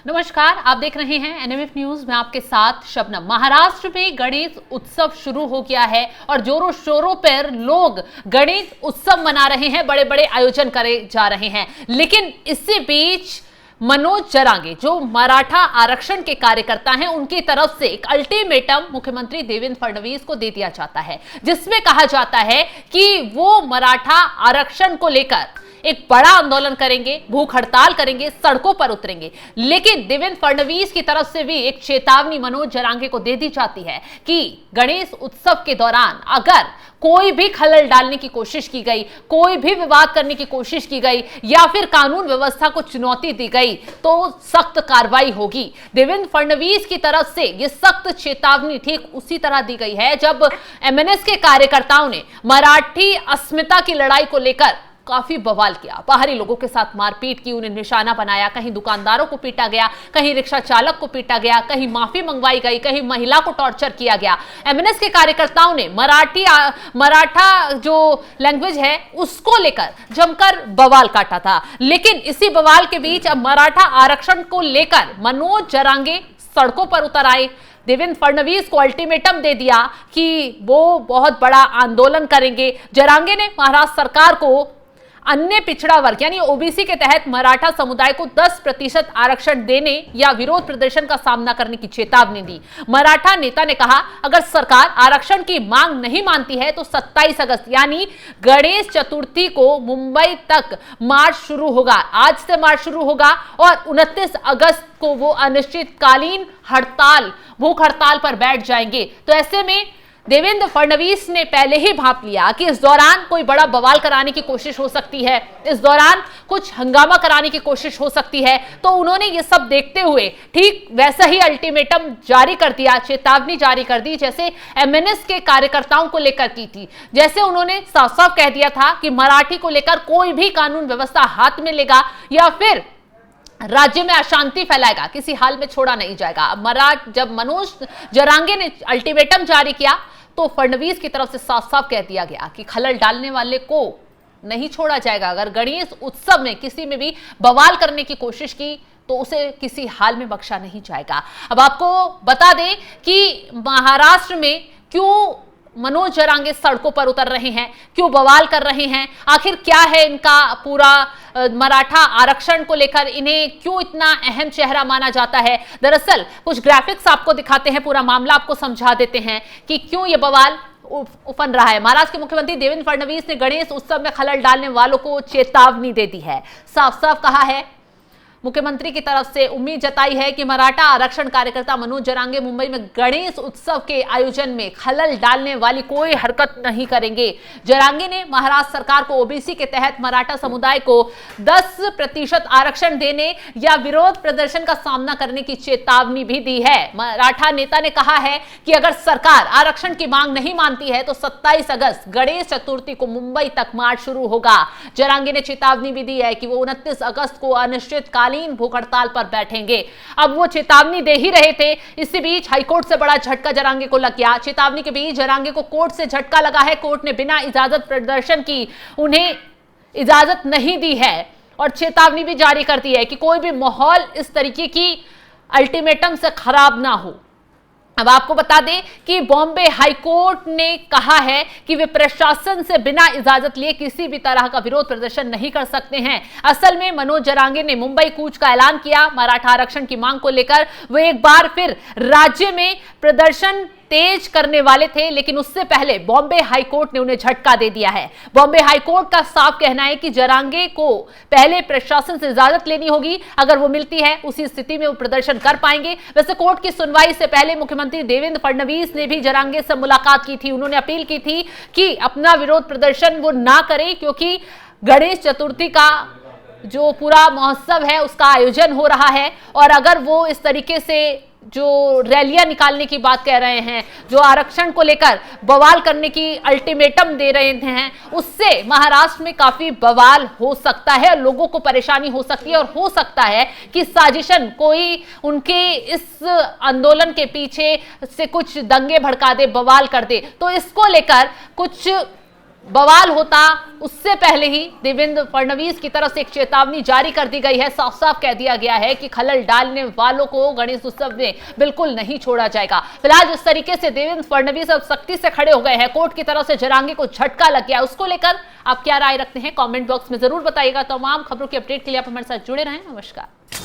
नमस्कार, आप देख रहे हैं एनएमएफ न्यूज में आपके साथ शबनम। महाराष्ट्र में गणेश उत्सव शुरू हो गया है और जोरों शोरों पर लोग गणेश उत्सव मना रहे हैं, बड़े बड़े आयोजन करे जा रहे हैं। लेकिन इसी बीच मनोज जरांगे जो मराठा आरक्षण के कार्यकर्ता हैं, उनकी तरफ से एक अल्टीमेटम मुख्यमंत्री देवेंद्र फडणवीस को दे दिया जाता है, जिसमें कहा जाता है कि वो मराठा आरक्षण को लेकर एक बड़ा आंदोलन करेंगे, भूख हड़ताल करेंगे, सड़कों पर उतरेंगे। लेकिन देवेंद्र फडणवीस की तरफ से भी एक चेतावनी मनोज जरांगे को दे दी जाती है कि गणेश उत्सव के दौरान अगर कोई भी खलल डालने की कोशिश की गई, कोई भी विवाद करने की कोशिश की गई या फिर कानून व्यवस्था को चुनौती दी गई तो सख्त कार्रवाई होगी। देवेंद्र फडणवीस की तरफ से यह सख्त चेतावनी ठीक उसी तरह दी गई है जब एमएनएस के कार्यकर्ताओं ने मराठी अस्मिता की लड़ाई को लेकर काफी बवाल किया, बाहरी लोगों के साथ मारपीट की, उन्हें निशाना बनाया, कहीं दुकानदारों को पीटा गया, कहीं रिक्शा चालक को पीटा गया, कहीं माफी मंगवाई गई, कहीं महिला को टॉर्चर किया गया। एमएनएस के कार्यकर्ताओं ने मराठा जो लैंग्वेज है उसको लेकर जमकर बवाल काटा था। लेकिन इसी बवाल के बीच अब मराठा आरक्षण को लेकर मनोज जरांगे सड़कों पर उतर आए। देवेंद्र फडणवीस को अल्टीमेटम दे दिया कि वो बहुत बड़ा आंदोलन करेंगे। जरांगे ने महाराष्ट्र सरकार को अन्य पिछड़ा वर्ग यानी ओबीसी के तहत मराठा समुदाय को 10% आरक्षण देने या विरोध प्रदर्शन का सामना करने की चेतावनी दी। मराठा नेता ने कहा, अगर सरकार आरक्षण की मांग नहीं मानती है तो 27 अगस्त यानी गणेश चतुर्थी को मुंबई तक मार्च शुरू होगा। आज से मार्च शुरू होगा और 29 अगस्त को वो अनिश्चितकालीन हड़ताल, भूख हड़ताल पर बैठ जाएंगे। तो ऐसे में देवेंद्र फडणवीस ने पहले ही भांप लिया कि इस दौरान कोई बड़ा बवाल कराने की कोशिश हो सकती है, इस दौरान कुछ हंगामा कराने की कोशिश हो सकती है। तो उन्होंने ये सब देखते हुए ठीक वैसा ही अल्टीमेटम जारी कर दिया, चेतावनी जारी कर दी जैसे एमएनएस के कार्यकर्ताओं को लेकर की थी। जैसे उन्होंने साफ साफ कह दिया था कि मराठी को लेकर कोई भी कानून व्यवस्था हाथ में लेगा या फिर राज्य में अशांति फैलाएगा, किसी हाल में छोड़ा नहीं जाएगा। जब मनोज जरांगे ने अल्टीमेटम जारी किया तो फडणवीस की तरफ से साफ साफ कह दिया गया कि खलल डालने वाले को नहीं छोड़ा जाएगा। अगर गणेश उत्सव में किसी में भी बवाल करने की कोशिश की तो उसे किसी हाल में बख्शा नहीं जाएगा। अब आपको बता दें कि महाराष्ट्र में क्यों मनोज जरांगे सड़कों पर उतर रहे हैं, क्यों बवाल कर रहे हैं, आखिर क्या है इनका पूरा मराठा आरक्षण को लेकर इन्हें क्यों इतना अहम चेहरा माना जाता है। दरअसल कुछ ग्राफिक्स आपको दिखाते हैं, पूरा मामला आपको समझा देते हैं कि क्यों ये बवाल उफन रहा है। महाराष्ट्र के मुख्यमंत्री देवेंद्र फडणवीस ने गणेश उत्सव में खलल डालने वालों को चेतावनी दे दी है। साफ साफ कहा है, मुख्यमंत्री की तरफ से उम्मीद जताई है कि मराठा आरक्षण कार्यकर्ता मनोज जरांगे मुंबई में गणेश उत्सव के आयोजन में खलल डालने वाली कोई हरकत नहीं करेंगे। जरांगे ने महाराष्ट्र सरकार को ओबीसी के तहत मराठा समुदाय को 10% आरक्षण देने या विरोध प्रदर्शन का सामना करने की चेतावनी भी दी है। मराठा नेता ने कहा है कि अगर सरकार आरक्षण की मांग नहीं मानती है तो 27 अगस्त गणेश चतुर्थी को मुंबई तक मार्च शुरू होगा। जरांगे ने चेतावनी भी दी है कि वो 29 अगस्त को अनिश्चितकालीन भूख हड़ताल पर बैठेंगे। अब वो चेतावनी दे ही रहे थे, इसी बीच हाईकोर्ट से बड़ा झटका जरांगे को लग गया। चेतावनी के बीच जरांगे को कोर्ट से झटका लगा है। कोर्ट ने बिना इजाजत प्रदर्शन की उन्हें इजाजत नहीं दी है और चेतावनी भी जारी कर दी है कि कोई भी माहौल इस तरीके की अल्टीमेटम से खराब ना हो। अब आपको बता दें कि बॉम्बे हाईकोर्ट ने कहा है कि वे प्रशासन से बिना इजाजत लिए किसी भी तरह का विरोध प्रदर्शन नहीं कर सकते हैं। असल में मनोज जरांगे ने मुंबई कूच का ऐलान किया मराठा आरक्षण की मांग को लेकर। वे एक बार फिर राज्य में प्रदर्शन तेज करने वाले थे, लेकिन उससे पहले बॉम्बे हाईकोर्ट ने उन्हें झटका दे दिया है। बॉम्बे हाईकोर्ट का साफ कहना है कि जरांगे को पहले प्रशासन से इजाजत लेनी होगी, अगर वो मिलती है उसी स्थिति में वो प्रदर्शन कर पाएंगे। वैसे कोर्ट की सुनवाई से पहले मुख्यमंत्री देवेंद्र फडणवीस ने भी जरांगे से मुलाकात की थी। उन्होंने अपील की थी कि अपना विरोध प्रदर्शन वो ना करें, क्योंकि गणेश चतुर्थी का जो पूरा महोत्सव है उसका आयोजन हो रहा है और अगर वो इस तरीके से जो रैलियां निकालने की बात कह रहे हैं, जो आरक्षण को लेकर बवाल करने की अल्टीमेटम दे रहे हैं, उससे महाराष्ट्र में काफी बवाल हो सकता है, लोगों को परेशानी हो सकती है और हो सकता है कि साजिशन कोई उनके इस आंदोलन के पीछे से कुछ दंगे भड़का दे, बवाल कर दे। तो इसको लेकर कुछ बवाल होता उससे पहले ही देवेंद्र फडणवीस की तरफ से एक चेतावनी जारी कर दी गई है। साफ साफ कह दिया गया है कि खलल डालने वालों को गणेश उत्सव में बिल्कुल नहीं छोड़ा जाएगा। फिलहाल जिस तरीके से देवेंद्र फडणवीस अब सख्ती से खड़े हो गए हैं, कोर्ट की तरफ से जरांगे को झटका लग गया, उसको लेकर आप क्या राय रखते हैं कमेंट बॉक्स में जरूर बताइएगा। तमाम खबरों की अपडेट के लिए आप हमारे साथ जुड़े रहें। नमस्कार।